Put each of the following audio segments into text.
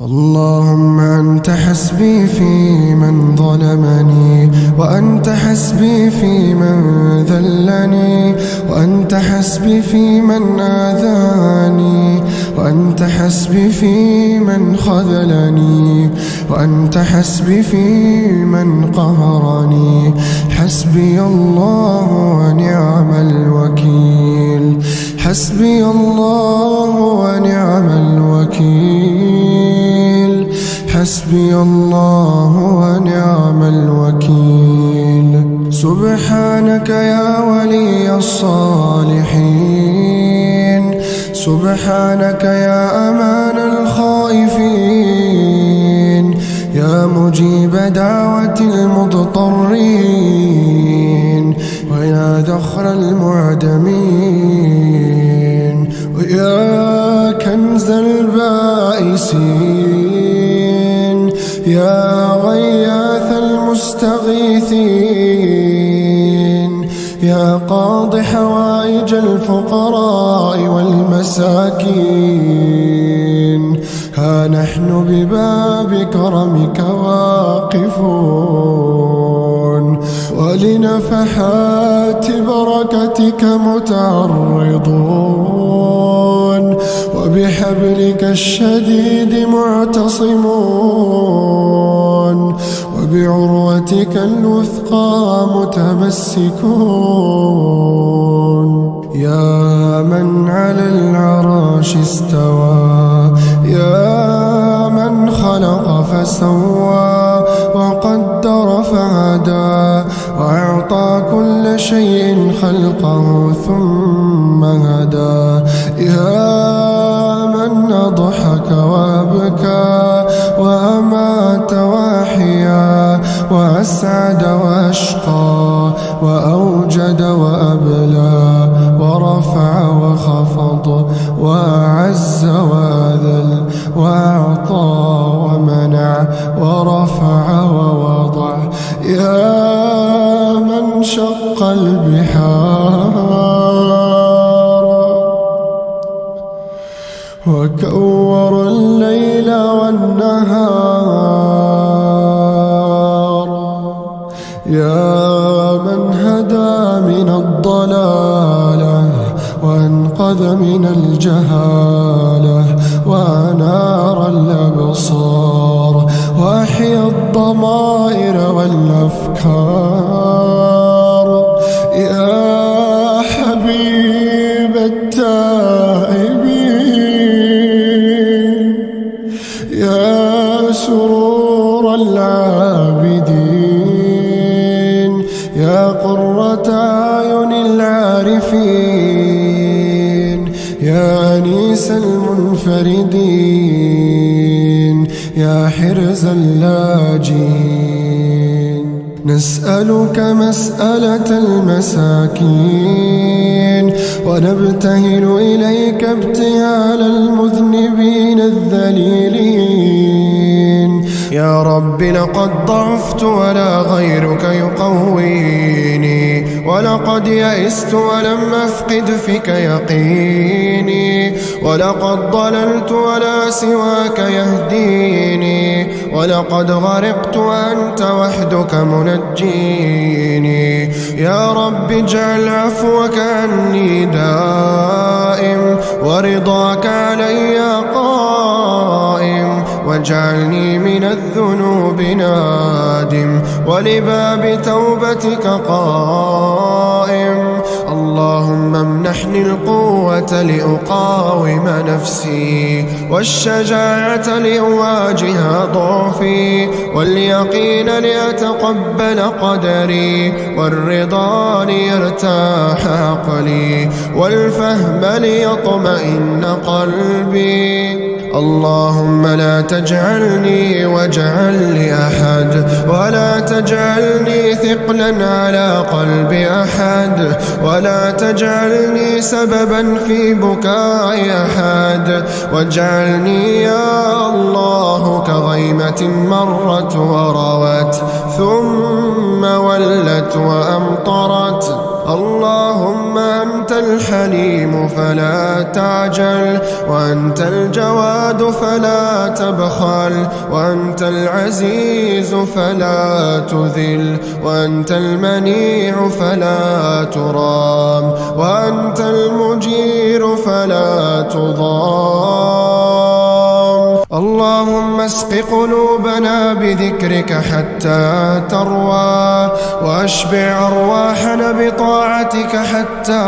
اللهم أنت حسبي في من ظلمني، وأنت حسبي في من ذلني، وأنت حسبي في من آذاني، وأنت حسبي في من خذلني، وأنت حسبي في من قهرني. حسبي الله ونعم الوكيل، حسبي الله ونعم الوكيل، حسبي الله ونعم الوكيل. سبحانك يا ولي الصالحين، سبحانك يا أمان الخائفين، يا مجيب دعوة المضطرين، ويا ذخر المعدمين، ويا كنز البائسين، يا غياث المستغيثين، يا قاضي حوائج الفقراء والمساكين. ها نحن بباب كرمك واقفون، ولنفحات بركتك متعرضون، وبحبلك الشديد معتصمون، وبعروتك الوثقى متمسكون. يا من على العرش استوى، يا من خلق فسوى، وقدر فهدى، وأعطى كل شيء خلقه ثم هدى. يا من أضحك وأبكى، وأمات وأحيا، وأسعد وأشقى، وأوجد وأبلى، ورفع وخفض، وأعز وأذل، وأعطى ومنع، ورفع ووضع. يا من شق البحار، وكور الليل والنهار، يا من هدى من الضلالة، وأنقذ من الجهالة، وأنار الأبصار، وأحيا الضمائر والأفكار. يا حبيب التائبين، يا سرور العابدين، يا قرة أعين العارفين، يا أنيس المنفردين، يا حرز اللاجين. نسألك مسألة المساكين، ونبتهل إليك ابتهال المذنبين الذليلين. يا رب لقد ضعفت ولا غيرك يقويني، ولقد يئست ولم أفقد فيك يقيني، ولقد ضللت ولا سواك يهديني، ولقد غرقت وأنت وحدك منجيني. يا رب اجعل عفوك عني دائم، ورضاك علي قائم، واجعلني من الذنوب نادم، ولباب توبتك قائم. اللهم امنحني القوة لأقاوم نفسي، والشجاعة لأواجه ضعفي، واليقين لأتقبل قدري، والرضا ليرتاح عقلي، والفهم ليطمئن قلبي. اللهم لا تجعلني وجعل لأحد، ولا تجعلني ثقلا على قلب أحد، ولا تجعلني سببا في بكاء أحد، واجعلني يا الله كغيمة مرت وروت، ثم ولت وأمطرت. اللهم أنت الحليم فلا تعجل، وأنت الجواد فلا تبخل، وأنت العزيز فلا تذل، وأنت المنيع فلا ترام، وأنت المجير فلا تضام. اللهم اسق قلوبنا بذكرك حتى تروى، واشبع أرواحنا بطاعتك حتى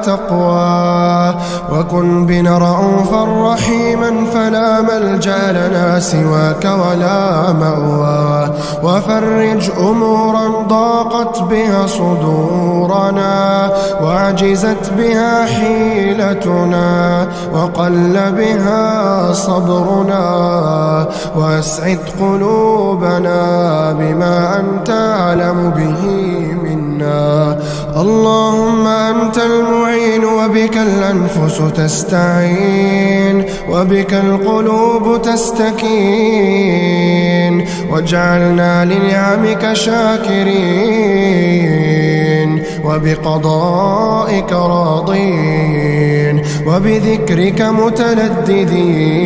تقوى، وكن بنا رءوفا رحيما فلا ملجأ لنا سواك ولا مأوى، وفرج أمورا ضاقت بها صدورنا وعجزت بها حيلتنا وقل بها صبرنا، واسعد قلوبنا بما أنت أعلم به منا. اللهم أنت المعين وبك الأنفس تستعين وبك القلوب تستكين، واجعلنا لنعمك شاكرين وبقضائك راضين، وبذكرك متلذذين،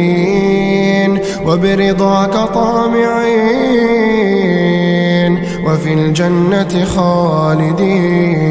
وبرضاك طامعين، وفي الجنة خالدين.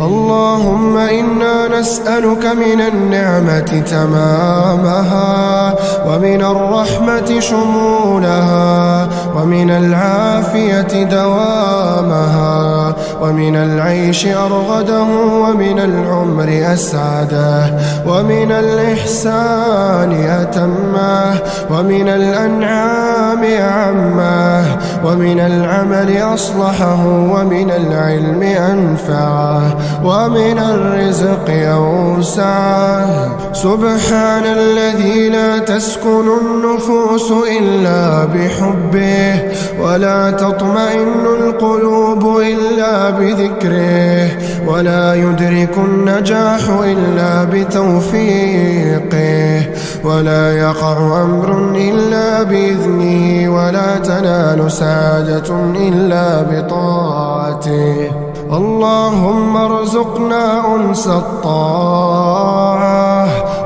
اللهم إنا نسألك من النعمة تمامها، ومن الرحمة شمولها، ومن العافية دوامها، ومن العيش أرغده، ومن العمر أسعده، ومن الإحسان أتمه، ومن الأنعام أعمه، ومن العمل أصلحه، ومن العلم أنفعه، ومن الرزق أوسعه. سبحان الذي لا تسكن النفوس إلا بحبه، ولا تطمئن القلوب إلا بذكره، ولا يدرك النجاح إلا بتوفيقه، ولا يقع أمر إلا بإذنه، ولا تنال سعادة إلا بطاعته. اللهم ارزقنا أنس الطاعة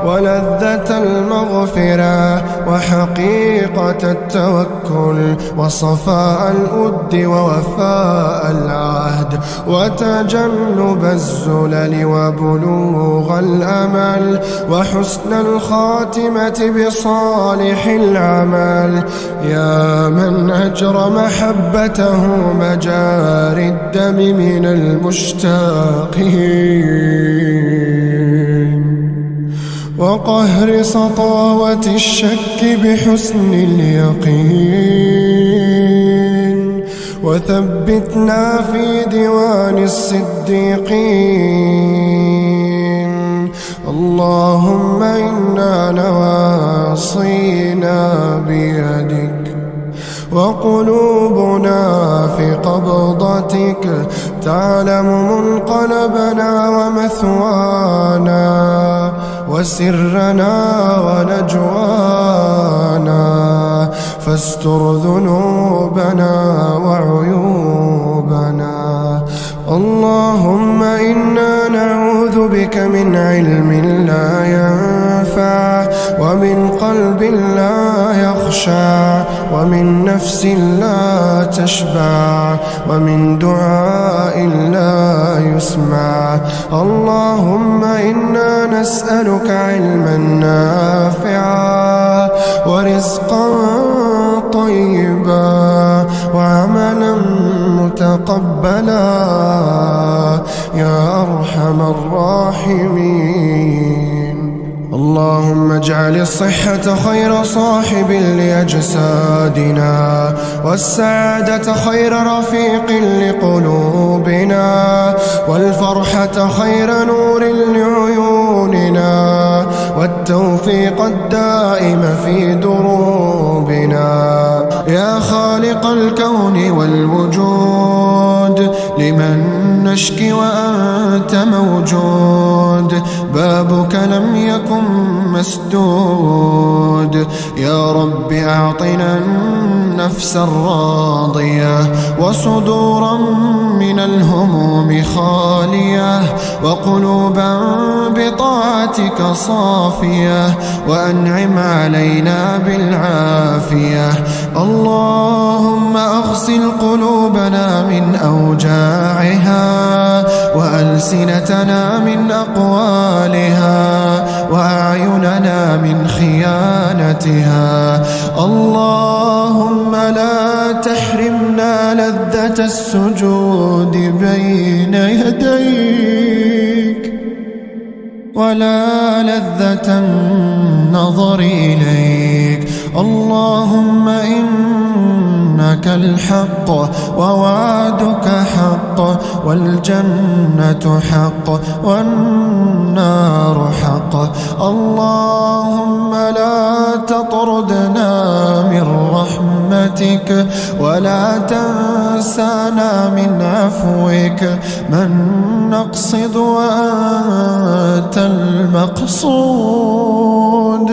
ولذة المغفرة وحقيقة التوكل وصفاء الود ووفاء العهد وتجنب الزلل وبلوغ الأمل وحسن الخاتمة بصالح العمل. يا من أجرى محبته مجاري الدم من المشتاقين، وقهر سطاوة الشك بحسن اليقين، وثبتنا في ديوان الصديقين. اللهم إنا نواصينا بيدك، وقلوبنا في قبضتك، تعلم منقلبنا ومثوانا، وسرنا ونجوانا، فاستر ذنوبنا وعيوبنا. اللهم إنا نعوذ بك من علم لا ينفع، ومن قلب لا يخشع، ومن نفس لا تشبع، ومن دعاء لا يسمع. اللهم إنا نسألك علما نافعا ورزقا طيبا وعملا متقبلا يا أرحم الراحمين. اللهم اجعل الصحة خير صاحب لأجسادنا، والسعادة خير رفيق لقلوبنا، والفرحة خير نور لعيوننا، والتوفيق الدائم في دروبنا. يا خالق الكون والوجود، لمن نشكي وأنت موجود، بابك لم يكن مسدود. يا رب أعطنا النفس الراضية وصدورا من الهموم خالية وقلوبا بطاعتك صافية، وأنعم علينا بالعافية. اللهم أغسل قلوبنا من أوجاعها وألسنتنا من أقوالها وأعيننا من خيانتها. اللهم لا تحرمنا لذة السجود بين يديك ولا لذة النظر إليك. اللهم إنك الحق ووعدك حق والجنة حق والنار حق. اللهم لا تطردنا من رحمتك ولا تنسانا من عفوك، من نقصد وأنت المقصود،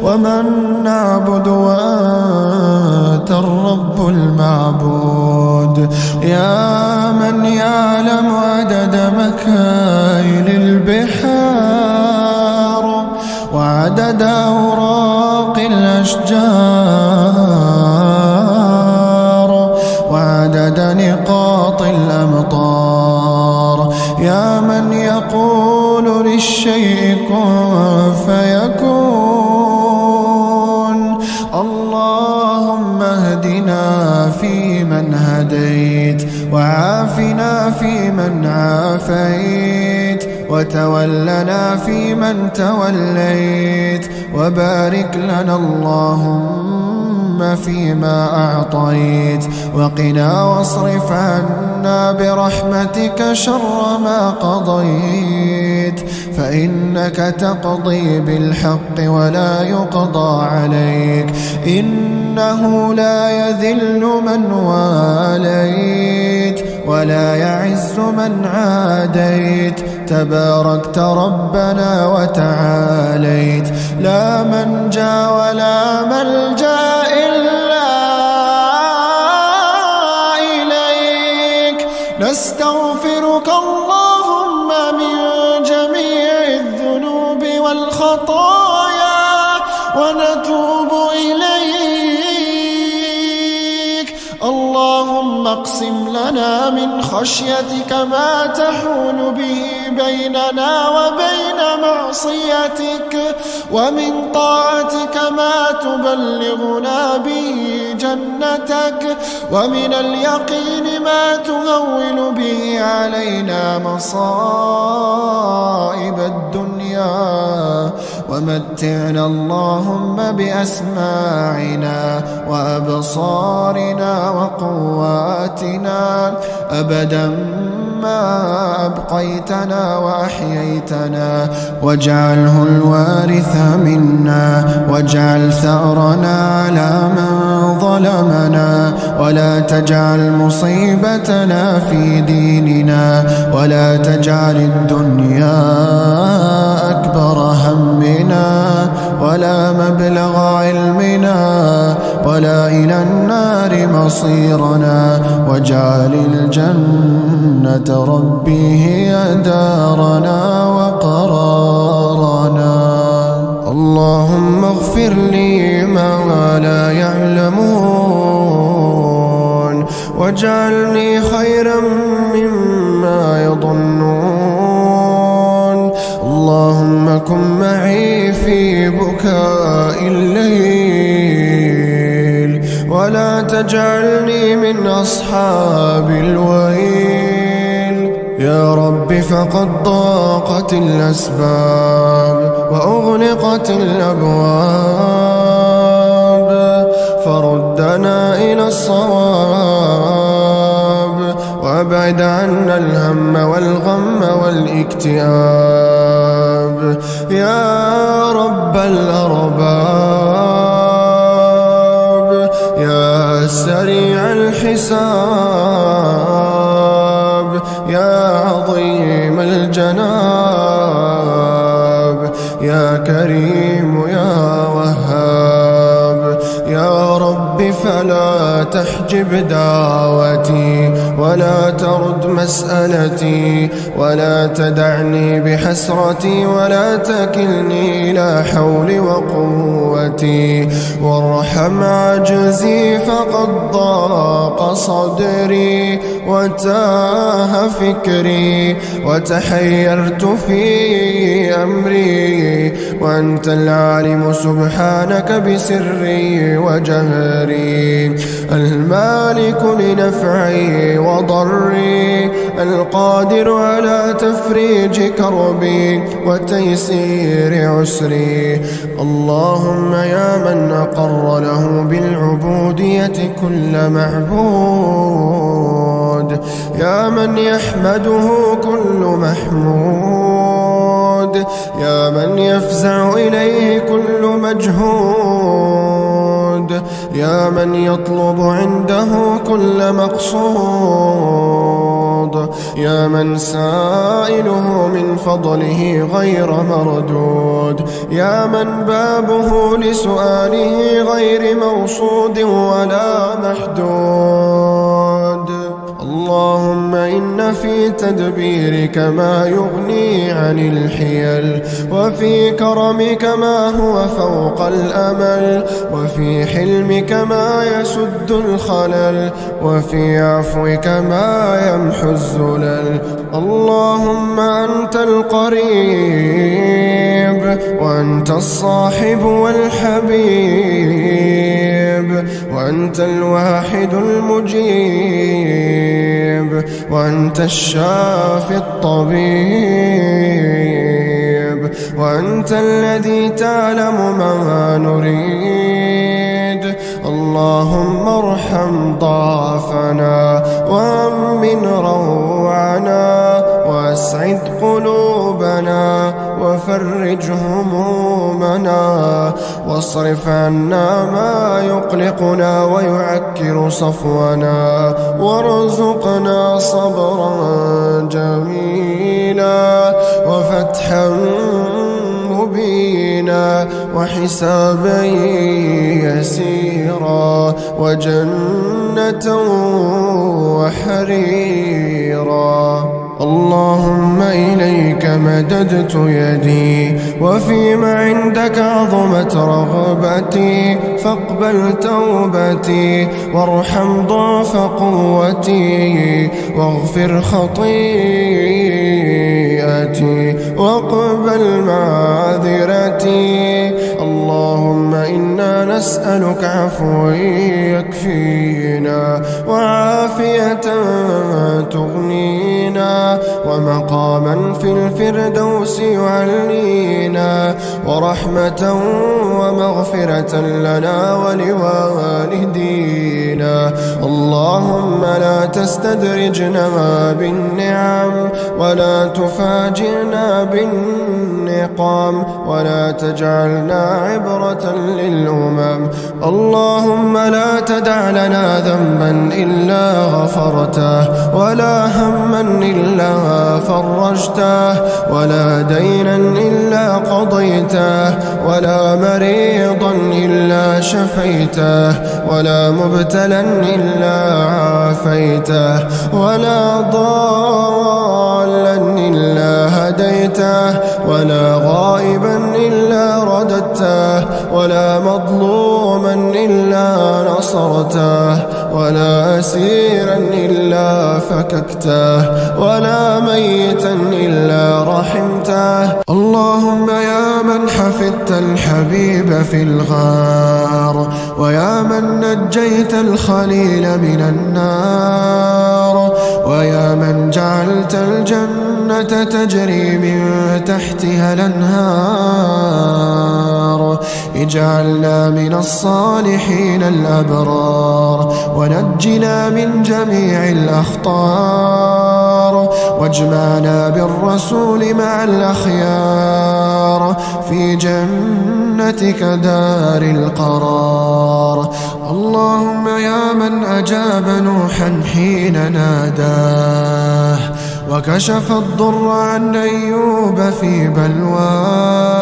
ومن نعبد وأنت الرب المعبود. يا من يعلم عدد مكاين البحار وعدد أوراق الأشجار وعدد نقاط الأمطار. يا من يقول للشيء كن فيكون. اللهم اهدنا فيمن هديت وعافنا فيمن عافيت وتولنا فيمن توليت، وبارك لنا اللهم فيما أعطيت، وقنا واصرف عنا برحمتك شر ما قضيت، فإنك تقضي بالحق ولا يقضى عليك. إنه لا يذل من واليت ولا يعز من عاديت، تباركت ربنا وتعاليت. لا منجا ولا ملجا إلا إليك. نستغفرك اللهم من جميع الذنوب والخطايا ونتوب إليك. اللهم اقسم لنا من خشيتك ما تحول به بيننا وبين معصيتك، ومن طاعتك ما تبلغنا به جنتك، ومن اليقين ما تهون به علينا مصائب الدنيا. ومتعنا اللهم بأسماعنا وأبصارنا وقواتنا أبدا ما أبقيتنا وأحييتنا، واجعله الوارث منا، واجعل ثأرنا على من ظلمنا، ولا تجعل مصيبتنا في ديننا، ولا تجعل الدنيا أكبر همنا ولا مبلغ علمنا ولا إلى النار مصيرنا، واجعل الجنة ربي هي دارنا وقرارنا. اللهم اغفر لي ما لا يعلمون، واجعلني خيرا مما يظنون. اللهم كن معي في بكاء الليل، ولا تجعلني من أصحاب الويل. يا رب فقد ضاقت الأسباب وأغلقت الأبواب، فردنا إلى الصواب، وابعد عنا الهم والغم والاكتئاب. يا رب الأرباب، يا سريع الحساب، يا كريم يا وهاب. يا رب فلا تحجب دعوتي ولا ترد مسألتي ولا تدعني بحسرتي ولا تكلني إلى حولي وقوتي، وارحم عجزي فقد ضاق صدري وتاه فكري وتحيرت في أمري، وأنت العالم سبحانك بسري وجهري، المالك لنفعي وضري، القادر على تفريج كربي وتيسير عسري. اللهم يا من أقر له بالعبودية كل معبود، يا من يحمده كل محمود، يا من يفزع إليه كل مجهود، يا من يطلب عنده كل مقصود، يا من سائله من فضله غير مردود، يا من بابه لسؤاله غير موصود ولا محدود. اللهم إن في تدبيرك ما يغني عن الحيل، وفي كرمك ما هو فوق الأمل، وفي حلمك ما يسد الخلل، وفي عفوك ما يمحو الزلل. اللهم أنت القريب وأنت الصاحب والحبيب، وأنت الواحد المجيب، وأنت الشافي الطبيب، وأنت الذي تعلم ما نريد. اللهم ارحم ضعفنا وأمن روعنا واسعد قلوبنا وفرج همومنا، واصرف عنا ما يقلقنا ويعكر صفونا، وارزقنا صبرا جميلا وفتحا مبينا وحسابا يسيرا وجنة وحريرا. اللهم إليك مددت يدي، وفيما عندك عظمت رغبتي، فاقبل توبتي وارحم ضعف قوتي، واغفر خطيئتي واقبل معذرتي. اللهم إنا نسألك عفوا يكفينا، وعافية تغنينا، ومقاما في الفردوس يعلينا، ورحمة ومغفرة لنا ولوالدينا. اللهم لا تستدرجنا بالنعم ولا تفاجئنا بالنقم ولا تجعلنا عبرة للأمم. اللهم لا تدع لنا ذنبا إلا غفرته، ولا هما إلا فرجته، ولا دينا إلا قضيته، ولا مريضا إلا شفيته، ولا مبتلا إلا عافيته، ولا ضالا إلا هديته، ولا غائبا إلا رددته، ولا مظلوما إلا نصرته، ولا أسيرا إلا فككته، ولا ميتا إلا رحمته. اللهم يا من حفظت الحبيب في الغار، ويا من نجيت الخليل من النار، ويا من جعلت الجنة تجري من تحتها الأنهار، اجعلنا من الصالحين الأبرار، ونجنا من جميع الأخطار، واجمعنا بالرسول مع الأخيار في جنتك دار القرار. اللهم يا من أجاب نوحا حين ناداه، وكشف الضر عن أيوب في بلواه،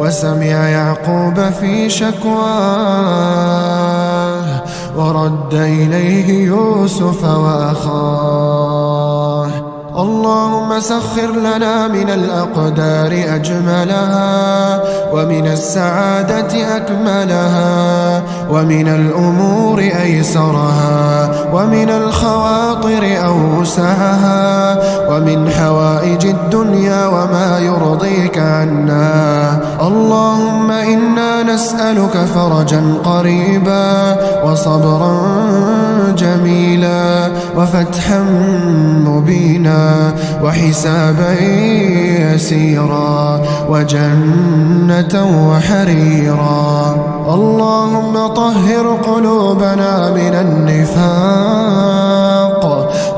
وسمع يعقوب في شكواه ورد إليه يوسف وأخاه. اللهم سخر لنا من الأقدار أجملها، ومن السعادة أكملها، ومن الأمور أيسرها، ومن الخواطر أوسعها، ومن حوائج الدنيا وما يرضيك عنا. اللهم إنا نسألك فرجا قريبا، وصبرا جميلا، وفتحا مبينا، وحسابا يسيرا، وجنة وحريرا. اللهم طهر قلوبنا من النفاق،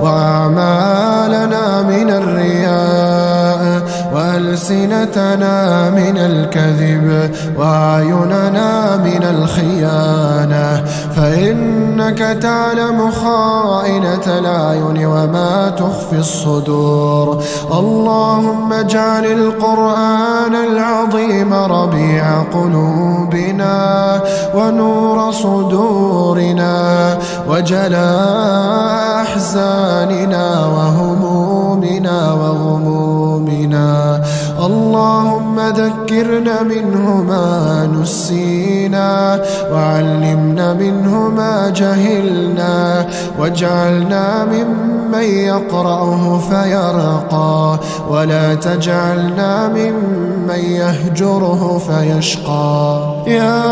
وأعمالنا من الرياء، وألسنتنا من الكذب، وأعيننا من الخيانة، فإنك تعلم خائنة الأعين وما تخفي الصدور. اللهم اجعل القرآن العظيم ربيع قلوبنا، ونور صدورنا، وجلاء أحزاننا وهمومنا وغمومنا. اللهم ذكرنا منه ما نسينا، وعلمنا منه ما جهلنا، واجعلنا ممن يقرأه فيرقى، ولا تجعلنا ممن يهجره فيشقى. يا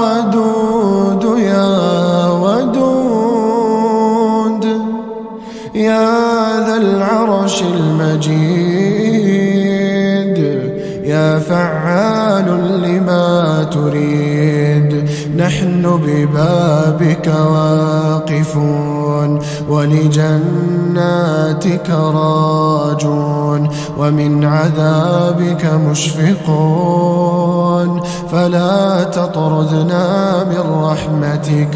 ودود يا ودود، يا ذا العرش المجيد، يا فعال لما تريد. نحن ببابك واقفون، ولجناتك راجون، ومن عذابك مشفقون، فلا تطردنا من رحمتك.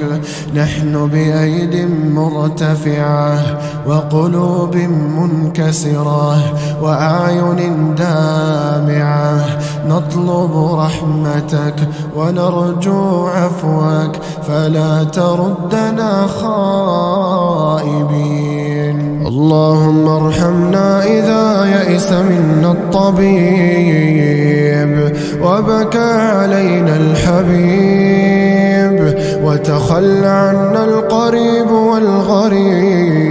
نحن بأيد مرتفعة، وقلوب منكسرة، وأعين دامعة، نطلب رحمتك ونرجو عفوك، فلا تردنا خائبين. اللهم ارحمنا إذا يئس منا الطبيب، وبكى علينا الحبيب، وتخلى عنا القريب والغريب،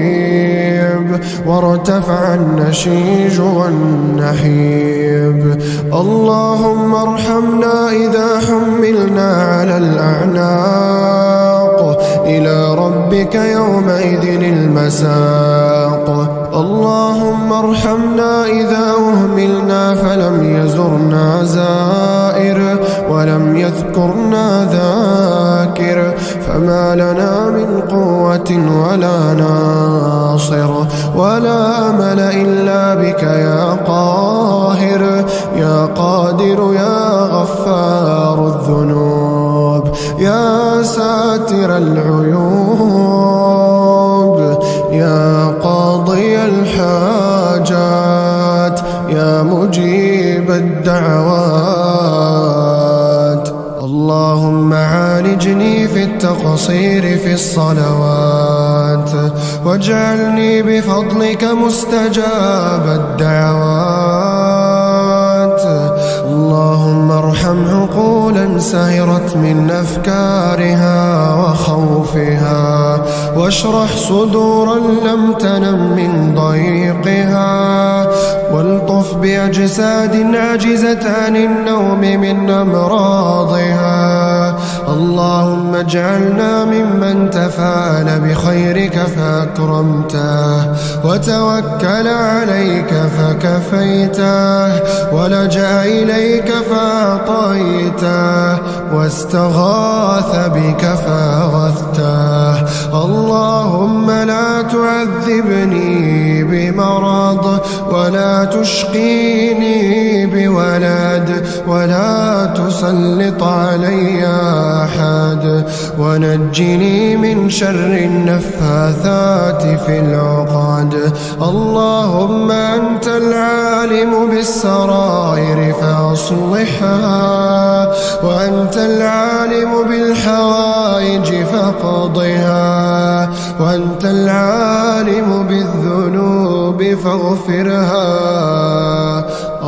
وارتفع النشيج والنحيب. اللهم ارحمنا إذا حملنا على الأعناق، إلى ربك يومئذ المساق. اللهم ارحمنا إذا أهملنا فلم يزرنا زائر، ولم يذكرنا ذاكر، فما لنا من قوة ولا ناصر ولا أمل إلا بك يا قاهر، يا قادر، يا غفار الذنوب، يا ساتر العيوب، يا قاضي الحاجات، يا مجيب الدعوات. اللهم عالجني في التقصير في الصلوات، واجعلني بفضلك مستجاب الدعوات. اللهم ارحم عقولا سهرت من أفكارها وخوفها، واشرح صدورا لم تنم من ضيقها، والطف بأجساد عجزت عن النوم من أمراضها. اللهم اجعلنا ممن تفاءل بخيرك فأكرمته، وتوكل عليك فكفيته، ولجأ إليك فأعطيته، واستغاث بك فأغثته. اللهم لا تعذبني بمرض ولا تشقيني بولد ولا تسلط علي أحد ونجني من شر النفاثات في العقد. اللهم أنت العالم بالسرائر فأصلحها وأنت العالم بالحوائج فاقضها وأنت العالم بالذنوب فاغفرها.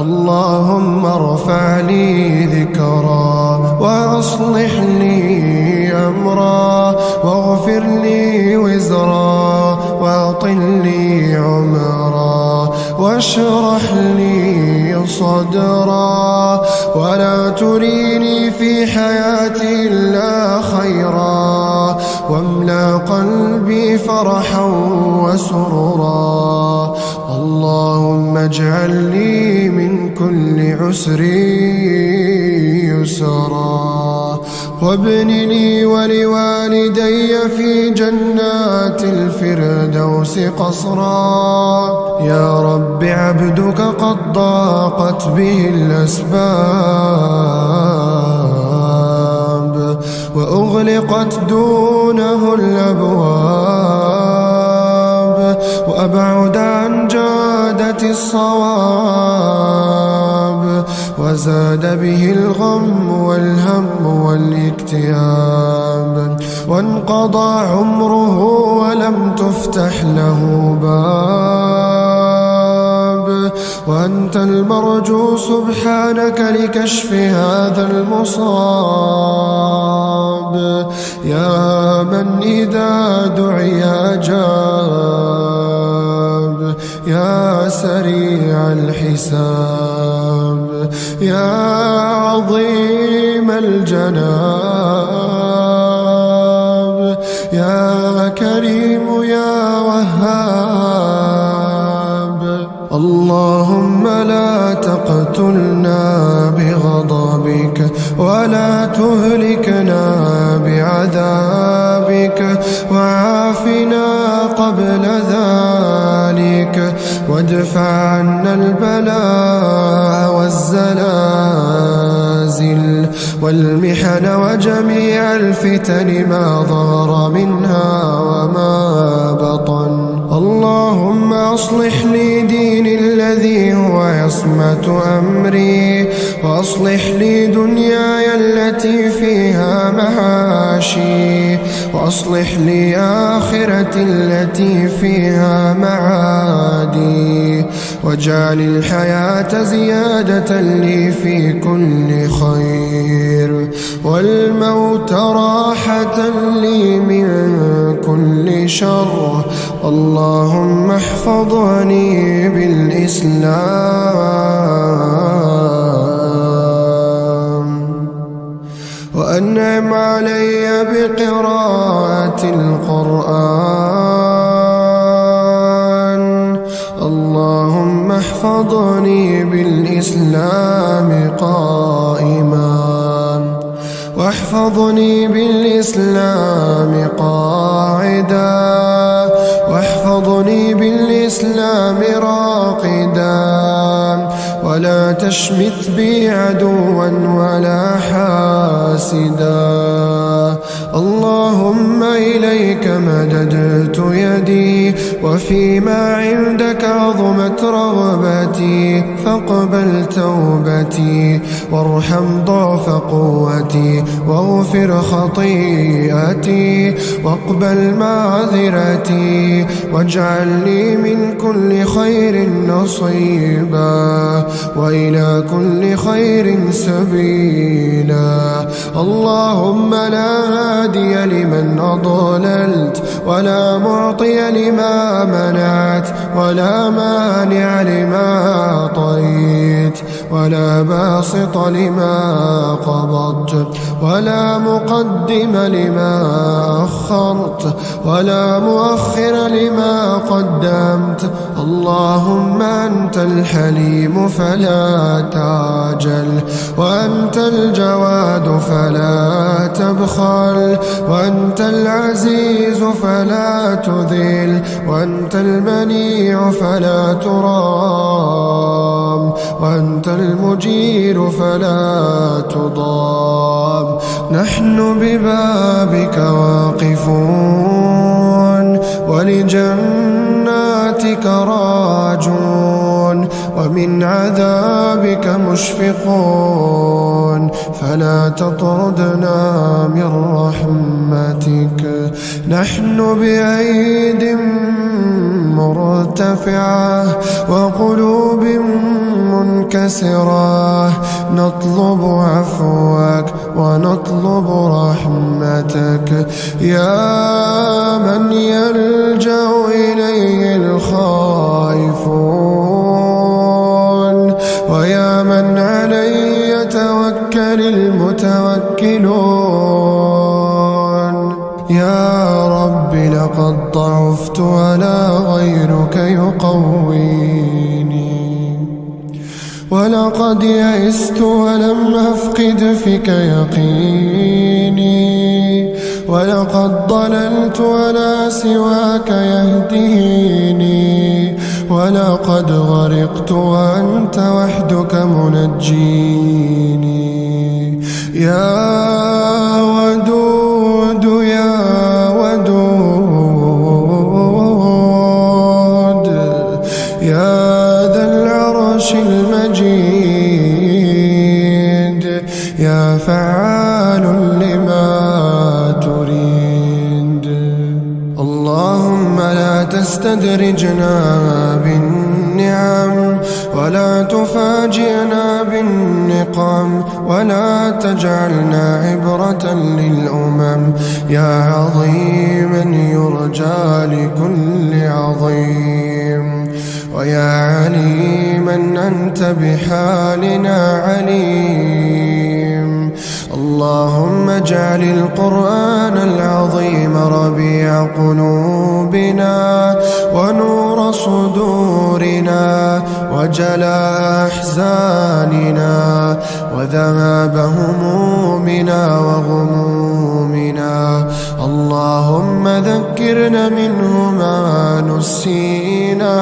اللهم ارفع لي ذكرا وأصلح لي أمرا واغفر لي وزرا وأطل لي عمرا واشرح لي صدرا ولا تريني في حياتي إلا خيرا واملأ قلبي فرحا وسرورا. اللهم اجعل لي من كل عسر يسرا وابن لي ولوالدي في جنات الفردوس قصرا. يا رب عبدك قد ضاقت به الأسباب وأغلقت دونه الأبواب وأبعد عن جادة الصواب وزاد به الغم والهم والاكتئاب وانقضى عمره ولم تفتح له باب وأنت المرجو سبحانك لكشف هذا المصاب. يا من إذا دعي أجاب يا سريع الحساب يا عظيم الجناب يا كريم يا وهاب. اللهم لا تقتلنا بغضبك ولا تهلكنا بعذابك وعافنا قبل ذلك وادفع عنا البلاء والزلازل والمحن وجميع الفتن ما ظهر منها وما بطن. اللهم أصلح لي ديني الذي هو عصمة أمري وأصلح لي دنياي التي فيها معاشي وأصلح لي آخرتي التي فيها معادي واجعل الحياة زيادة لي في كل خير والموت راحة لي من كل شر. اللهم احفظني بالإسلام وأنعم علي بقراءة القرآن. اللهم احفظني بالإسلام قائما واحفظني بالإسلام قاعدا واحفظني بالإسلام راقدا ولا تشمت بي عدوا ولا حاسدا. اللهم إليك مددت يدي وفيما عندك عظمت رغبتي فاقبل توبتي وارحم ضعف قوتي واغفر خطيئتي واقبل معذرتي واجعل لي من كل خير نصيبا وإلى كل خير سبيلا. اللهم لا هادي لمن أضللت ولا معطي لما منعت ولا مانع لما أعطيت ولا باسط لما قبضت ولا مقدم لما أخرت ولا مؤخر لما قدمت. اللهم أنت الحليم فلا تعجل وأنت الجواد فلا تبخل وأنت العزيز فلا تذل، وأنت المنيع فلا ترام، وأنت المجير فلا تضام. نحن ببابك واقفون، ولجناتك راجون، ومن عذابك مشفقون، فلا تطردنا من رحمتك. نحن بأيد مرتفعة وقلوب منكسرة، نطلب عفوك ونطلب رحمتك، يا من يلجأ إليه الخائفون، ويا من عليه يتوكل المتوكلون. يا رب لقد ضعفت ولا غيرك يقويني، ولقد يئست ولم أفقد فيك يقيني، ولقد ضللت ولا سواك يهديني، ولقد غرقت وأنت وحدك منجيني. يا ودود يا ودود، يا ذا العرش المجيد، يا فعال لما تريد. اللهم لا تستدرجنا بالنعم، ولا تفاجئنا بالنقم، ولا تجعلنا عبرة للأمم. يا عظيما يرجى لكل عظيم، ويا عليما أنت بحالنا عليم. اللهم اجعل القرآن العظيم ربيع قلوبنا ونور صدورنا وجلاء أحزاننا وذهاب همومنا وغمومنا. اللهم ذكرنا منه ما نسينا،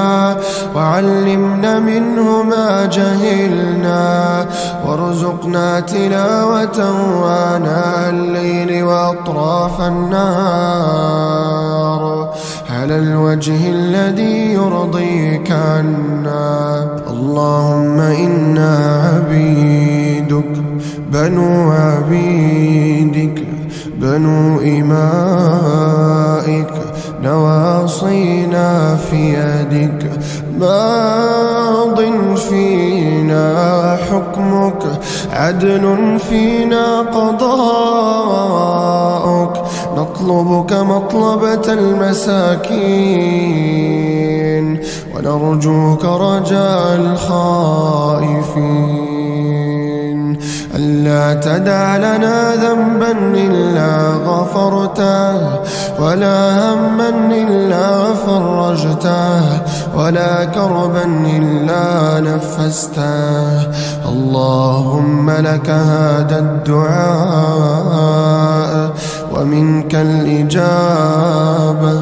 وعلمنا منه ما جهلنا، وارزقنا تلاوته آناء الليل وأطراف النهار على الوجه الذي يرضيك عنا. اللهم إنا عبيدك بنو عبيدك بنو إمائك، نواصينا في يدك، ماض فينا حكمك، عدل فينا قضاؤك. نطلبك مطلبة المساكين، ونرجوك رجاء الخائفين. ألا تدع لنا ذنبا إلا غفرته، ولا هما إلا فرجته، ولا كربا إلا نفسته. اللهم لك هذا الدعاء، ومنك الإجابة،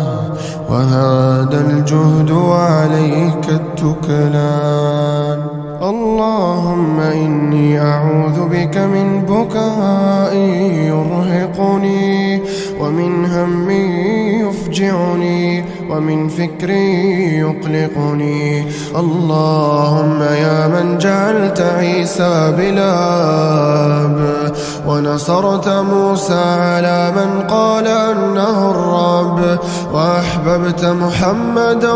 وهذا الجهد وعليك التكلان. اللهم إني أعوذ بك من بكاء يرهقني، ومن هم يفجعني، ومن فكر يقلقني. اللهم يا من جعلت عيسى بلاب، ونصرت موسى على من قال أنه الرب، وأحببت محمدا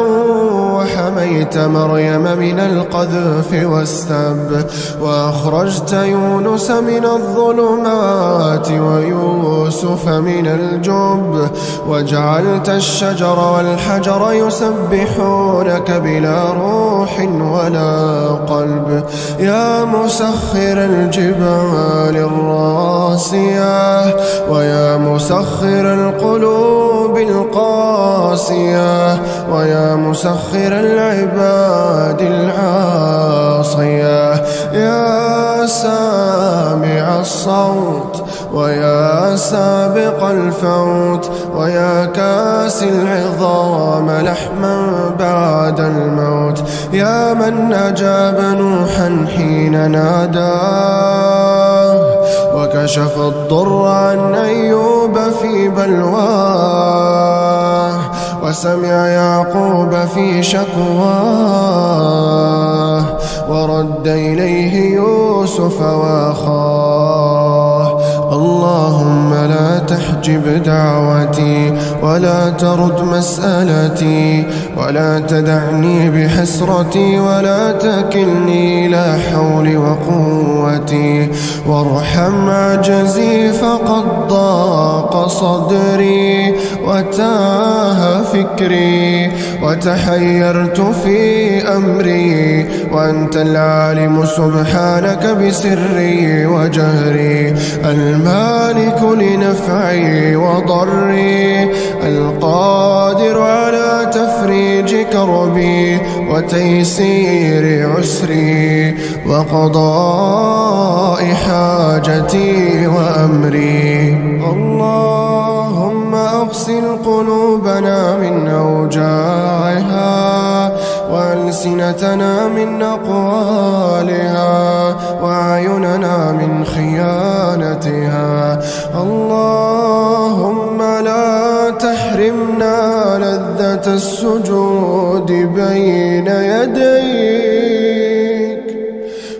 وحميت مريم من القذف والسب، وأخرجت يونس من الظلمات ويوسف من الجب، وجعلت الشجر والحجر يسبحونك بلا روح ولا قلب. يا مسخر الجبال الراسية، ويا مسخر القلوب القاسية، ويا مسخر العباد العاصية، يا سامع الصوت ويا سابق الفوت ويا كاسي العظام لحما بعد الموت، يا من أجاب نوحا حين ناداه وكشف الضر عن أيوب في بلواه، وسمع يعقوب في شكواه، ورد إليه يوسف وأخاه. اللهم لا تحجب دعوتي ولا ترد مسألتي، ولا تدعني بحسرتي، ولا تكلني إلى حولي وقوتي، وارحم عجزي فقد ضاق صدري وتاه فكري وتحيرت في أمري، وأنت العالم سبحانك بسري وجهري، المالك لنفعي وضري، القادر على تفريج كربي وتيسير عسري وقضاء حاجتي وأمري. اللهم أغسل قلوبنا من أوجاعها، وألسنتنا من أقوالها، وأعيننا من خيانتها. اللهم لا تحرمنا لذة السجود بين يديك،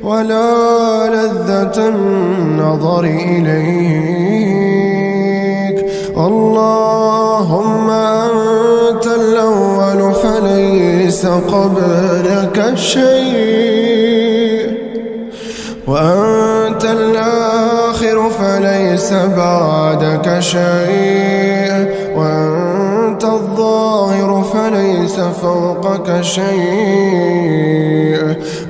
ولا لذة النظر إليك. اللهم أنت الأول فليس قبلك شيء، وأنت الآخر فليس بعدك شيء، وأنت الظاهر فليس فوقك شيء،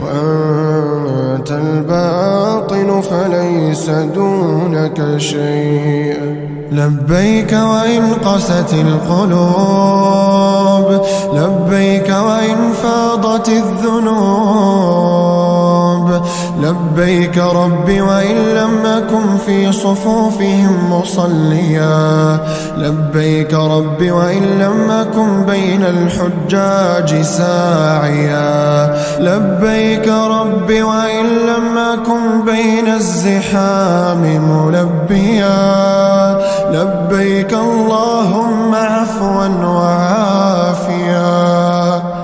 وأنت الباطن فليس دونك شيء. لبيك وإن قست القلوب، لبيك وإن فاضت الذنوب، لبيك ربي وإن لم أكن في صفوفهم مصليا، لبيك ربي وإن لم أكن بين الحجاج ساعيا، لبيك ربي وإن لم أكن بين الزحام ملبيا، لبيك اللهم عفوا وعافيا،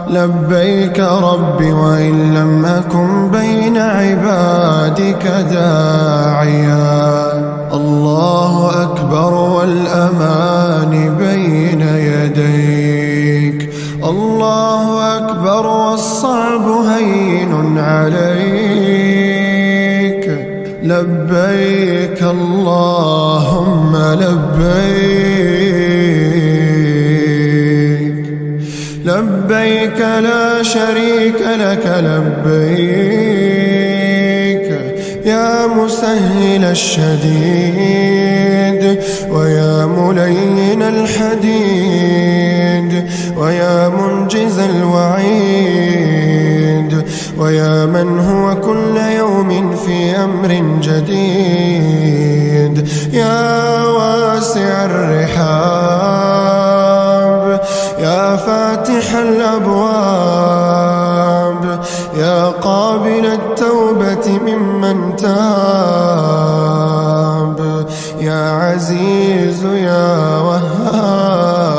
لبيك ربي وإن لم أكن بين عبادك داعيا. الله أكبر والأمان بين يديك، الله أكبر والصعب هين عليك، لبيك اللهم لبيك، لبيك لا شريك لك لبيك، يا مسهل الشديد ويا ملين الحديد، ويا منجز الوعيد، ويا من هو كل يوم في أمر جديد، يا واسع الرحاب، يا فاتح الأبواب، يا قابل التوبة ممن تاب، يا عزيز يا وهاب،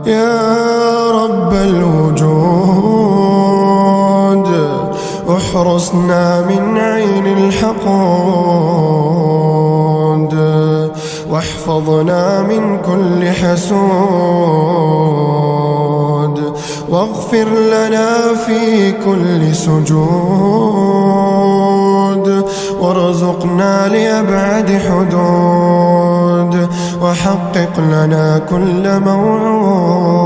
يا رب الوجود، احرسنا من عين الحقود، واحفظنا من كل حسود، واغفر لنا في كل سجود، وارزقنا لأبعد حدود، وحقق لنا كل موعود.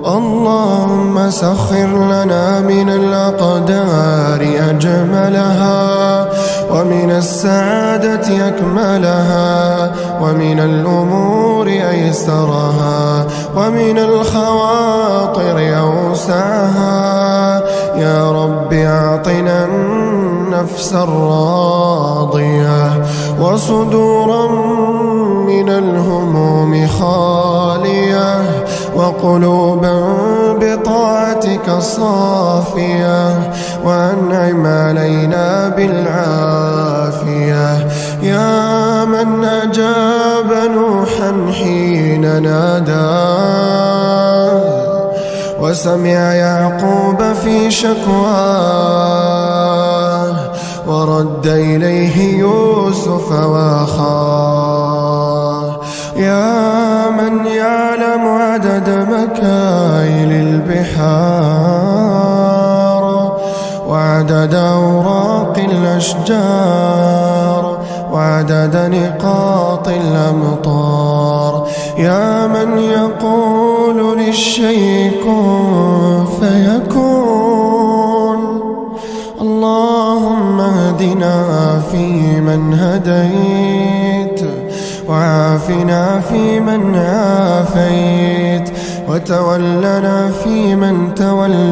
اللهم سخر لنا من الأقدار أجملها، ومن السعادة أكملها، ومن الأمور أيسرها، ومن الخواطر أوسعها، يا رب أعطنا النفس الراضية وصدورا من الهموم خالية وقلوبا بطاعتك صافية وأنعم علينا بالعافية يا من أجاب نوحا حين ناداه وسمع يعقوب في شكواه ورد إليه يوسف وأخاه يا من يعلم عدد مكايل البحار وعدد أوراق الأشجار وعدد نقاط الأمطار يا من يقول للشيء كن فيكون اللهم اهدنا فيمن هديت وعافنا فيمن عافيت وتولنا فيمن توليت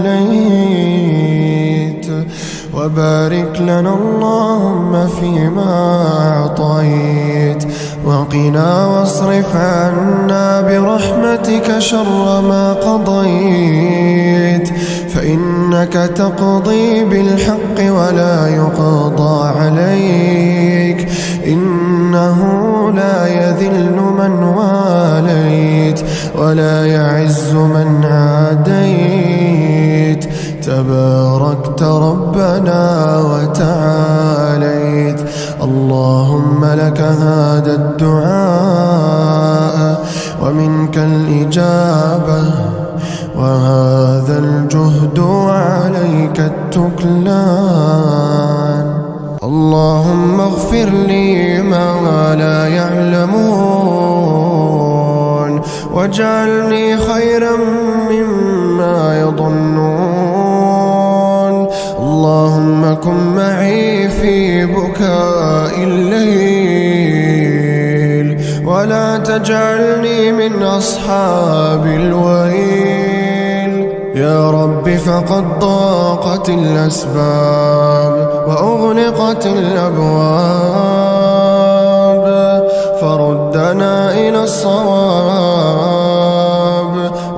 وبارك لنا اللهم فيما أعطيت وقنا واصرف عنا برحمتك شر ما قضيت فإنك تقضي بالحق ولا يقضى عليك إنه لا يذل من واليت ولا يعز من عاديت تباركت ربنا وتعاليت اللهم لك هذا الدعاء ومنك الإجابة وهذا الجهد وعليك التكلان اللهم اغفر لي ما لا يعلمون واجعلني خيرا مما يظنون اللهم كن معي في بكاء الليل ولا تجعلني من أصحاب الويل يا رب فقد ضاقت الأسباب وأغلقت الأبواب فردنا إلى الصواب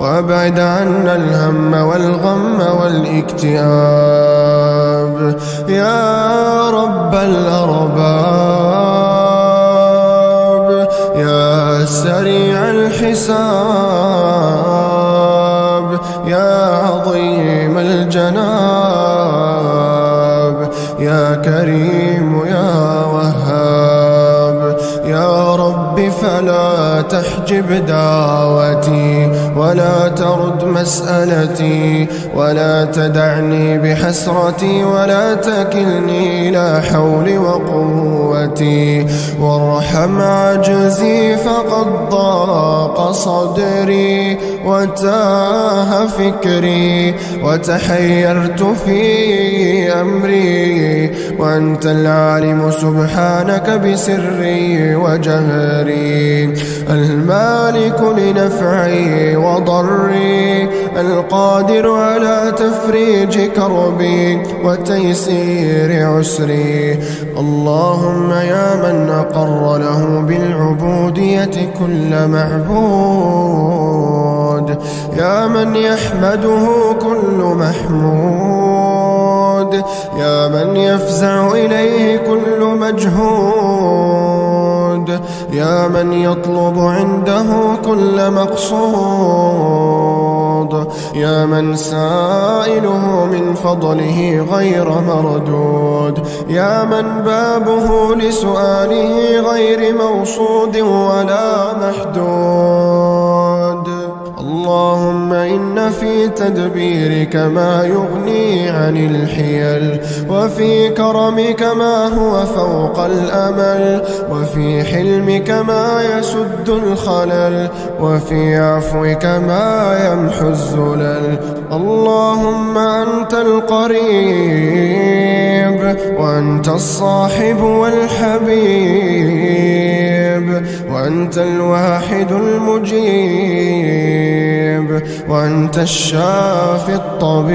وأبعد عنا الهم والغم والاكتئاب يا رب الأرباب يا سريع الحساب يا عظيم الجناب يا كريم يا وهاب يا رب فلا تحجب دعوتي ولا ترد مسألتي ولا تدعني بحسرتي ولا تكلني إلى حولي وقوتي وارحم عجزي فقد ضاق صدري وتاه فكري وتحيرت في أمري وأنت العالم سبحانك بسري وجهري المالك لنفعي وضري القادر على تفريج كربي وتيسير عسري اللهم يا من أقر له بالعبودية كل معبود يا من يحمده كل محمود يا من يفزع إليه كل مجهود يا من يطلب عنده كل مقصود يا من سائله من فضله غير مردود يا من بابه لسؤاله غير موصود ولا محدود اللهم إن في تدبيرك ما يغني عن الحيل وفي كرمك ما هو فوق الأمل وفي حلمك ما يسد الخلل وفي عفوك ما يمحو الزلل اللهم أنت القريب وأنت الصاحب والحبيب وأنت الواحد المجيب، وأنت الشافي الطبيب،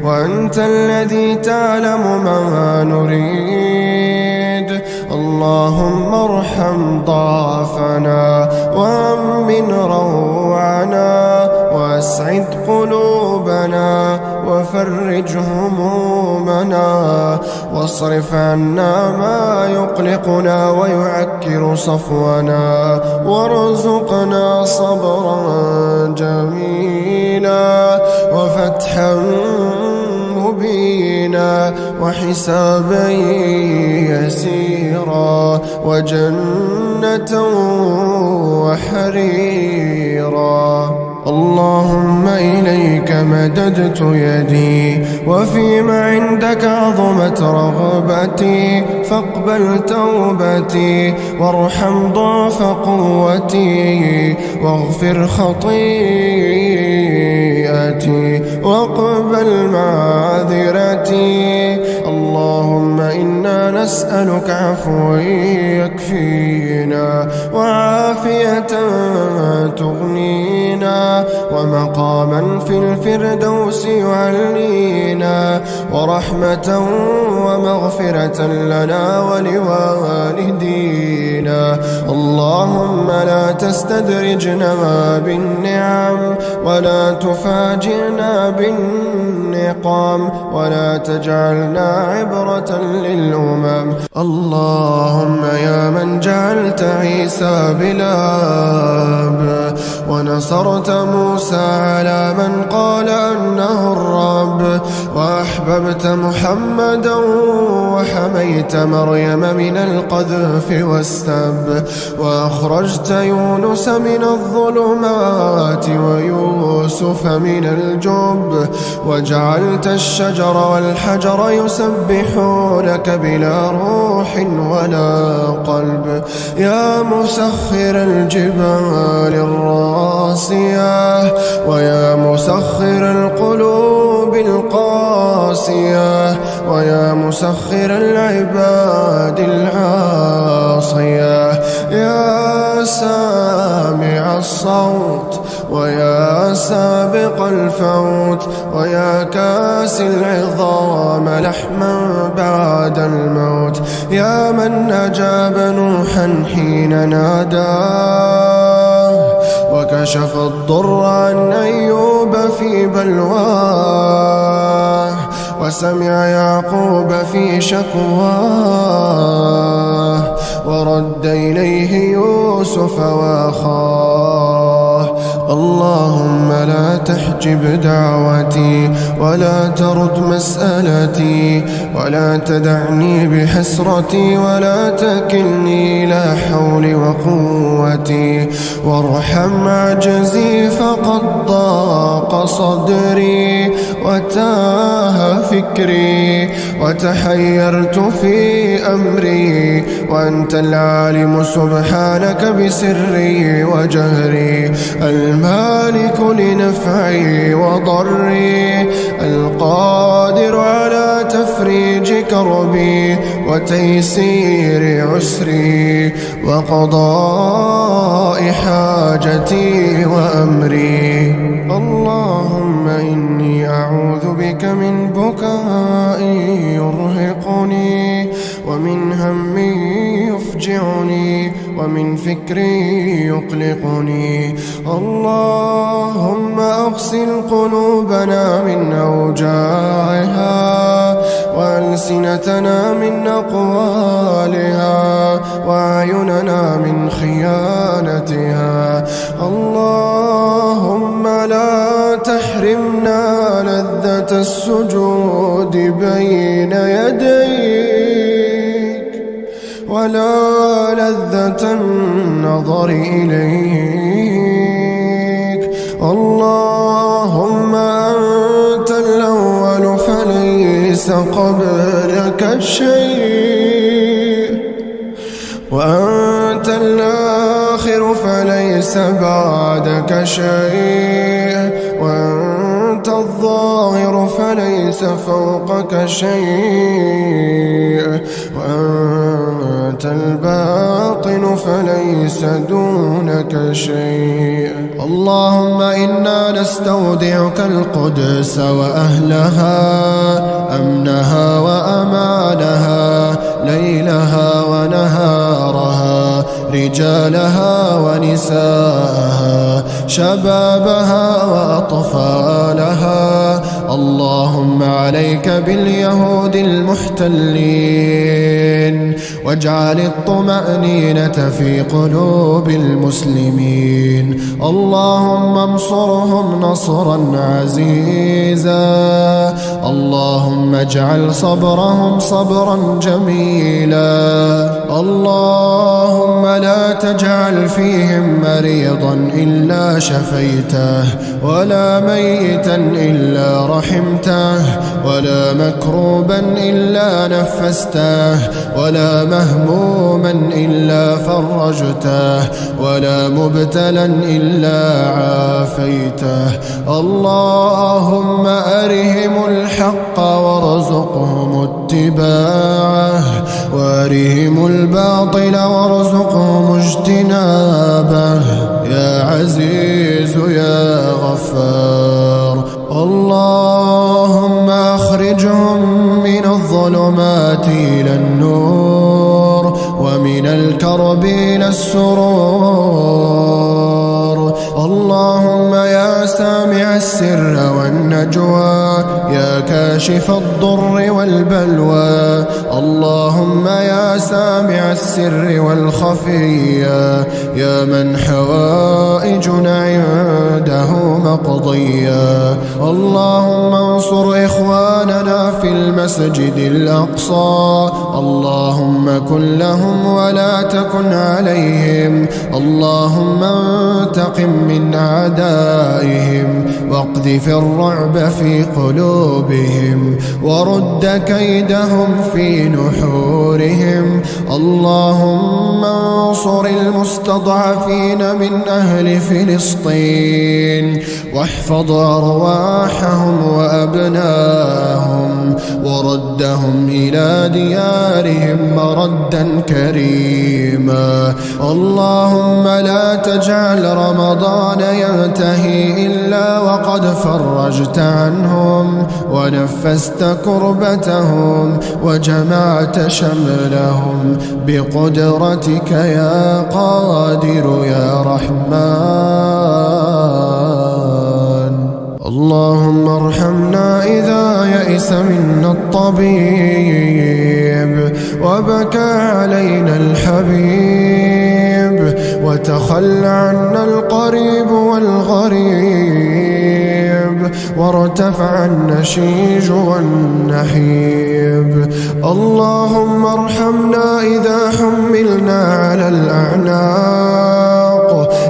وأنت الذي تعلم ما نريد. اللهم ارحم ضعفنا وأمن روعنا واسعد قلوبنا وفرج همومنا، واصرف عنا ما يقلقنا ويعكر صفونا، وارزقنا صبرا جميلا وفتحا مبينا وحسابا يسيرا وجنة وحريرا. اللهم إليك مددت يدي، وفيما عندك عظمت رغبتي، فاقبل توبتي وارحم ضعف قوتي، واغفر خطيئتي واقبل معذرتي. اللهم إنا نسألك عفوا يكفينا، وعافية تغنينا، ومقاما في الفردوس يعلينا، ورحمة ومغفرة لنا ولوالدينا. اللهم لا تستدرجنا بالنعم، ولا تفاجئنا بالنقم، ولا تجعلنا عبرة للأمم. اللهم يا من جعلت عيسى بلاب، ونصرت موسى على من قال أنه الرب، وأحببت محمدا وحميت مريم من القذف والسب، وأخرجت يونس من الظلمات ويوسف من الجب، وجعلت الشجر والحجر يسبحونك بلا روح ولا قلب. يا مسخر الجبال الراسية، ويا مسخر القلوب القاسية، ويا مسخر العباد العاصية، يا سامع الصوت، ويا سابق الفوت، ويا كاسي العظام لحما بعد الموت، يا من أجاب نوحا حين ناداه، وكشف الضر عن أيوب في بلواه، وسمع يعقوب في شكواه، ورد إليه يوسف وأخاه. اللهم لا تحجب دعوتي، ولا ترد مسألتي، ولا تدعني بحسرتي، ولا تكلني إلى حولي وقوتي، وارحم عجزي فقد ضاق صدري، وتاه فكري، وتحيرت في أمري، وأنت العالم سبحانك بسري وجهري، المالك لنفعي وضري، القادر على تفريج كربي وتيسير عسري وقضاء حاجتي وأمري. اللهم إني أعوذ بك من بكاء يرهقني، ومن هم يفجعني، ومن فكر يقلقني. اللهم أغسل قلوبنا من أوجاعها، وألسنتنا من أقوالها، وأعيننا من خيانتها. اللهم لا تحرمنا لذة السجود بين يديك، ولا لذة النظر إليك. اللهم أنت الأول فليس قبلك شيء، وأنت الآخر فليس بعدك شيء، وأنت الظاهر فليس فوقك شيء، وأنت وأنت الباطن فليس دونك شيء. اللهم إنا نستودعك القدس وأهلها، أمنها وأمانها، ليلها ونهارها، رجالها ونساءها، شبابها وأطفالها. اللهم عليك باليهود المحتلين، واجعل الطمأنينة في قلوب المسلمين. اللهم انصرهم نصرا عزيزا. اللهم اجعل صبرهم صبرا جميلا. اللهم لا تجعل فيهم مريضا إلا شفيته، ولا ميتا إلا رحمته، ولا مكروبا إلا نفسته، ولا مهموما إلا فرجته، ولا مبتلا إلا عافيته. اللهم أرهم الحق وارزقهم اتباعه، وأرهم الباطل وارزقهم اجتنابه، يا عزيز يا غفار. اللهم أخرجهم من الظلمات إلى النور، ومن الكرب إلى السرور. اللهم يا سامع السر والنجوى، يا كاشف الضر والبلوى. اللهم يا سامع السر والخفية، يا من حوائجنا عنده مقضية. اللهم انصر إخواننا في المسجد الأقصى. اللهم كن لهم ولا تكن عليهم. اللهم انتقم من أعدائهم، واقذف الرعب في قلوبهم، ورد كيدهم في نحورهم. اللهم انصر المستضعفين من أهل فلسطين، واحفظ أرواحهم وأبناهم، وردهم إلى ديارهم مردا كريما. اللهم لا تجعل رمضان ينتهي إلا وقد فرجت عنهم، ونفست كربتهم، وجمعت شملهم بقدرتك يا قادر يا رحمن. اللهم ارحمنا إذا يئس منا الطبيب، وبكى علينا الحبيب، وتخلى عنا القريب والغريب، وارتفع النشيج والنحيب. اللهم ارحمنا إذا حملنا على الأعناق،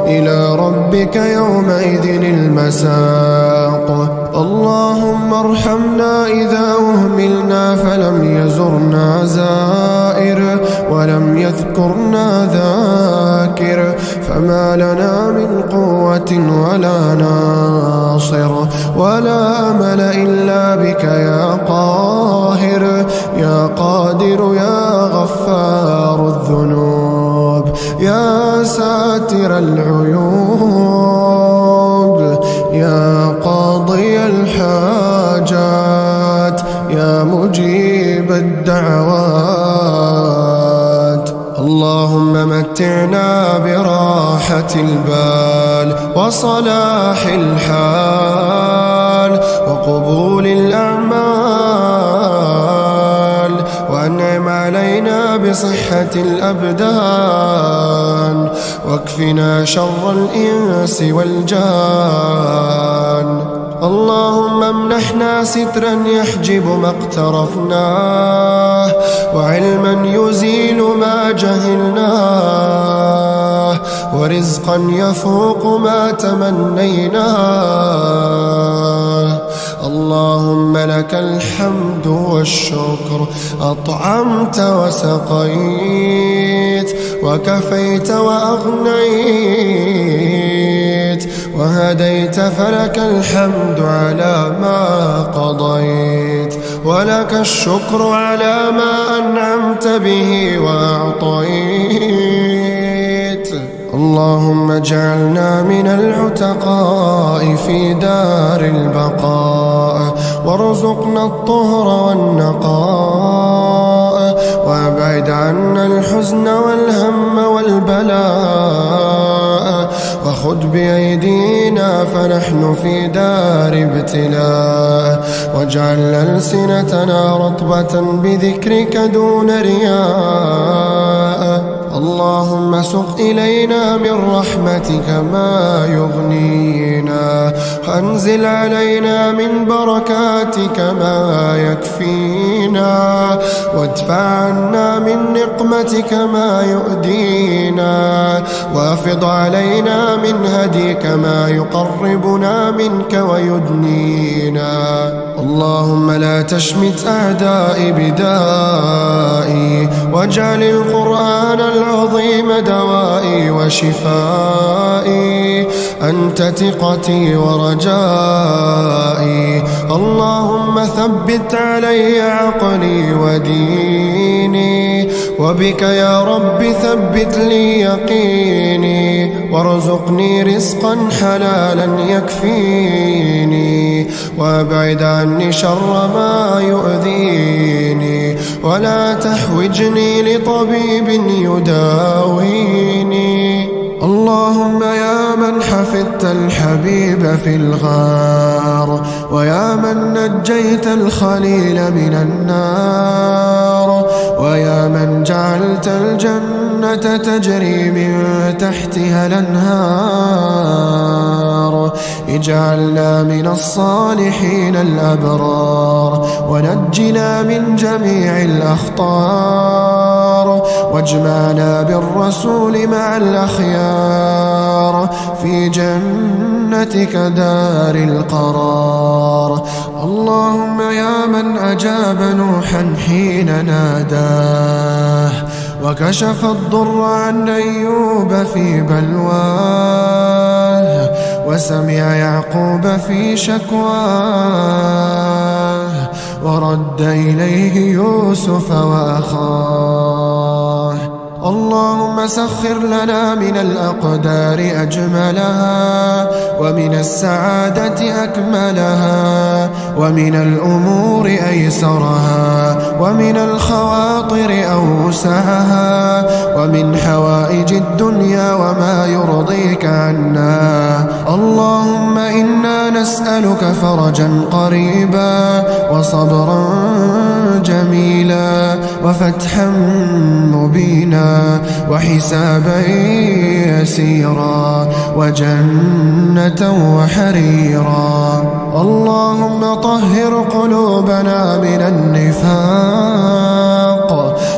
إلى ربك يومئذ المساق. اللهم ارحمنا إذا أهملنا فلم يزرنا زائر، ولم يذكرنا ذاكر، فما لنا من قوة ولا ناصر ولا أمل إلا بك يا قاهر، يا قادر يا غفار الذنوب، يا ساتر العيوب، يا قاضي الحاجات، يا مجيب الدعوات. اللهم متعنا براحة البال وصلاح الحال وقبول الأعمال، وأنعم علينا بصحة الأبدان، واكفنا شر الإنس والجان. اللهم امنحنا سترا يحجب ما اقترفناه، وعلما يزيل ما جهلناه، ورزقا يفوق ما تمنيناه. اللهم لك الحمد والشكر، أطعمت وسقيت، وكفيت وأغنيت، وهديت، فلك الحمد على ما قضيت، ولك الشكر على ما أنعمت به وأعطيت. اللهم اجعلنا من العتقاء في دار البقاء، وارزقنا الطهر والنقاء، وابعد عنا الحزن والهم والبلاء، وخذ بأيدينا فنحن في دار ابتلاء، واجعل ألسنتنا رطبة بذكرك دون رياء. اللهم سق إلينا من رحمتك ما يغنينا، وأنزل علينا من بركاتك ما يكفينا، وادفع عنا من نقمتك ما يؤدينا، وافض علينا من هديك ما يقربنا منك ويدنينا. اللهم لا تشمت أعدائي بدائي، واجعل القرآن العظيم دوائي وشفائي، أنت ثقتي ورجائي. اللهم ثبت علي عقلي وديني، وبك يا رب ثبت لي يقيني، وارزقني رزقا حلالا يكفيني، وابعد عني شر ما يؤذيني، ولا تحوجني لطبيب يداويني. اللهم يا من حفظت الحبيب في الغار، ويا من نجيت الخليل من النار، ويا من جعلت الجنة تجري من تحتها الأنهار، اجعلنا من الصالحين الأبرار، ونجنا من جميع الأخطار، واجمعنا بالرسول مع الأخيار في جنتك دار القرار. اللهم يا من أجاب نوحا حين ناداه، وكشف الضر عن أيوب في بلواه، وسمع يعقوب في شكواه، ورد إليه يوسف وأخاه. اللهم سخر لنا من الأقدار أجملها، ومن السعادة أكملها، ومن الأمور أيسرها، ومن الخواطر أوسعها، ومن حوائج الدنيا وما يرضيك عنا. اللهم إنا نسألك فرجا قريبا، وصبرا جميلا، وفتحا مبينا، وحسابا يسيرا، وجنة وحريرا. اللهم طهر قلوبنا من النفاق،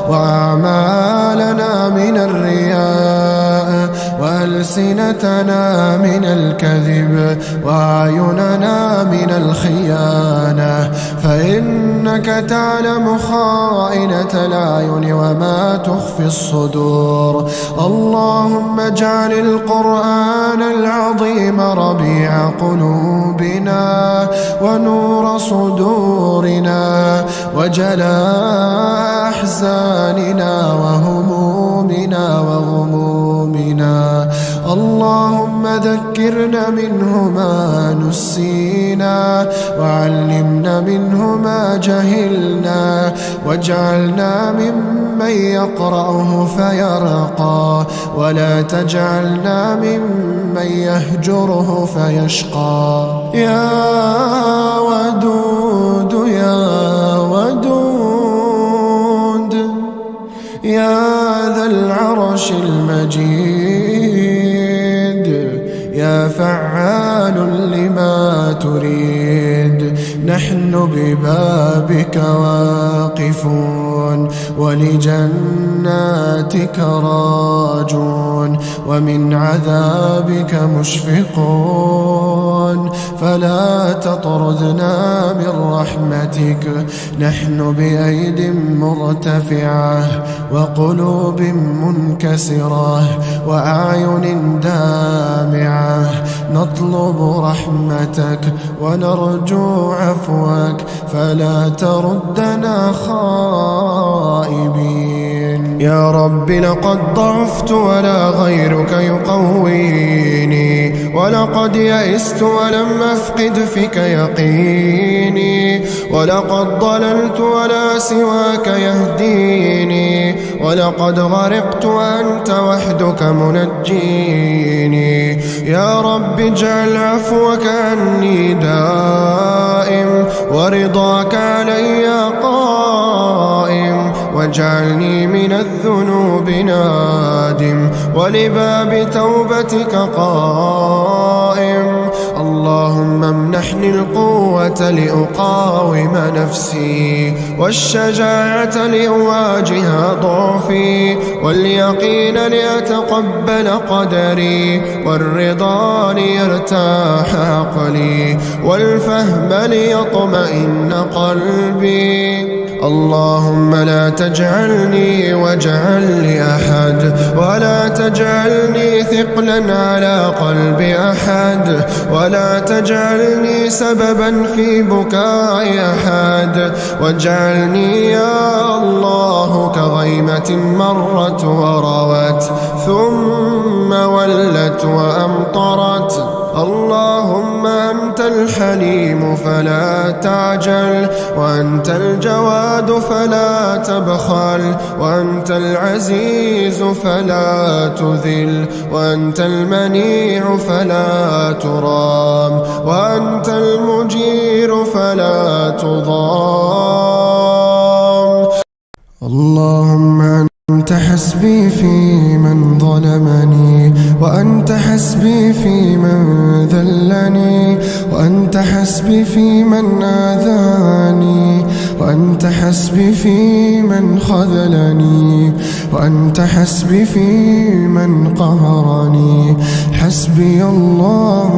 وأعمالنا من الرياء، وألسنتنا من الكذب، وأعيننا من الخيانة، فإنك تعلم خائنة الأعين وما تخفي الصدور. اللهم اجعل القرآن العظيم ربيع قلوبنا، ونور صدورنا، وجلاء أحزاننا وهمومنا وغمومنا. اللهم ذكرنا منه ما نسينا، وعلمنا منه ما جهلنا، واجعلنا ممن يقرأه فيرقى، ولا تجعلنا ممن يهجره فيشقى. يا ودود يا ودود، يا ذا العرش المجيد، يا فعال لما تريد. نحن ببابك واقفون، ولجناتك راجون، ومن عذابك مشفقون، فلا تطردنا من رحمتك. نحن بأيد مرتفعة، وقلوب منكسرة وأعين دامعة نطلب رحمتك ونرجو عفوك فلا تردنا خائبين. يا رب لقد ضعفت ولا غيرك يقويني، ولقد يئست ولم أفقد فيك يقيني، ولقد ضللت ولا سواك يهديني، ولقد غرقت وأنت وحدك منجيني. يا رب اجعل عفوك عني دائم ورضاك علي قائم، واجعلني من الذنوب نادم ولباب توبتك قائم. اللهم امنحني القوة لأقاوم نفسي، والشجاعة لأواجه ضعفي، واليقين لأتقبل قدري، والرضا ليرتاح عقلي، والفهم ليطمئن قلبي. اللهم لا تجعلني وجعا لأحد، ولا تجعلني ثقلا على قلب أحد، ولا تجعلني سببا في بكاء أحد، واجعلني يا الله كغيمة مرت وروت ثم ولت وأمطرت. اللهم أنت الحليم فلا تعجل، وأنت الجواد فلا تبخل، وأنت العزيز فلا تذل، وأنت المنيع فلا ترام، وأنت المجير فلا تضام. اللهم أنت حسبي في من ظلمني، وأنت حسبي في من ذلني، وأنت حسبي في من آذاني، وأنت حسبي في من خذلني، وأنت حسبي في من قهرني. حسبي الله